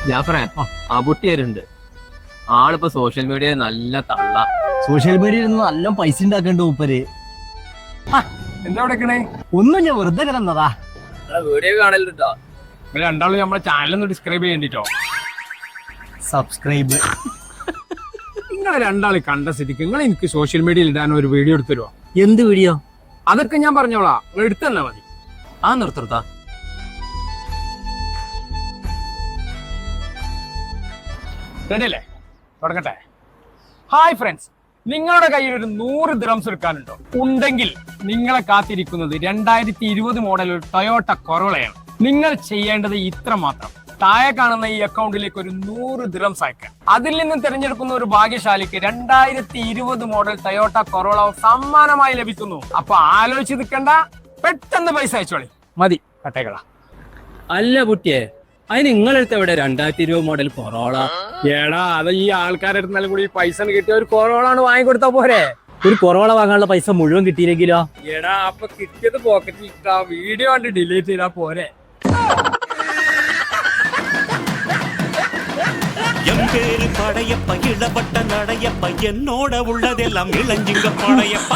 ജാഫറേ ആ കുട്ടിയാരുണ്ട്. ആളിപ്പോ സോഷ്യൽ മീഡിയയിൽ നല്ല തള്ള. സോഷ്യൽ മീഡിയയിൽ നിന്ന് നല്ല പൈസ ഉണ്ടാക്കണ്ട് മൂപ്പര്. എന്താ വിളിക്കണേ? ഒന്നും ഞാൻ വെറുതെ കിടന്നതാ. വീഡിയോ കാണലുണ്ടോ? രണ്ടാളും നമ്മളെ ചാനലൊന്ന് ഡിസ്ക്രൈബ് ചെയ്യണ്ടിട്ടോ. സബ്സ്ക്രൈബ്. നിങ്ങളെ രണ്ടാള് കണ്ട സ്ഥിതിക്ക് നിങ്ങൾ എനിക്ക് സോഷ്യൽ മീഡിയയിൽ ഇടാൻ ഒരു വീഡിയോ എടുത്തു തരുമോ? എന്ത് വീഡിയോ? അതൊക്കെ ഞാൻ പറഞ്ഞോളാം, എടുത്തു തന്നാ മതി. ആ നിർത്താ. റെഡിയല്ലേ? തുടങ്ങട്ടെ. ഹായ് ഫ്രണ്ട്സ്, നിങ്ങളുടെ കയ്യിൽ ഒരു 100 ദിറംസ് എടുക്കാനുണ്ടോ? ഉണ്ടെങ്കിൽ നിങ്ങളെ കാത്തിരിക്കുന്നത് 2020 മോഡൽ ഒരു ടൊയോട്ട കൊറോളയാണ്. നിങ്ങൾ ചെയ്യേണ്ടത് ഇത്ര മാത്രം: താഴെ കാണുന്ന ഈ അക്കൗണ്ടിലേക്ക് ഒരു 100 ദിറംസ് അയക്കാൻ. അതിൽ നിന്ന് തിരഞ്ഞെടുക്കുന്ന ഒരു ഭാഗ്യശാലിക്ക് 2020 മോഡൽ ടൊയോട്ട കൊറോള സമ്മാനമായി ലഭിക്കുന്നു. അപ്പൊ ആലോചിച്ച് നിൽക്കണ്ട, പെട്ടെന്ന് പൈസ അയച്ചോളി. മതി, കട്ടേക്കള. അല്ല കുട്ടിയെ, അതിന് നിങ്ങളെടുത്ത് എവിടെ 2020 മോഡൽ കൊറോള? ഏടാ, അത് ഈ ആൾക്കാരുടെ അടുത്താലും കൂടി പൈസ കിട്ടിയ ഒരു കൊറോളാണ് വാങ്ങിക്കൊടുത്താ പോരെ? ഒരു കൊറോള വാങ്ങാനുള്ള പൈസ മുഴുവൻ കിട്ടിയില്ലെങ്കിലോ? എടാ, അപ്പൊ കിട്ടിയത് പോക്കറ്റിൽ ഇട്ടാ വീഡിയോ കണ്ട് ഡിലീറ്റ് ചെയ്താ പോരെ? படையப்ப இளவட்ட நடையப்ப என்னோட உள்ளதெல்லாம் இளஞ்சிங்க படையப்ப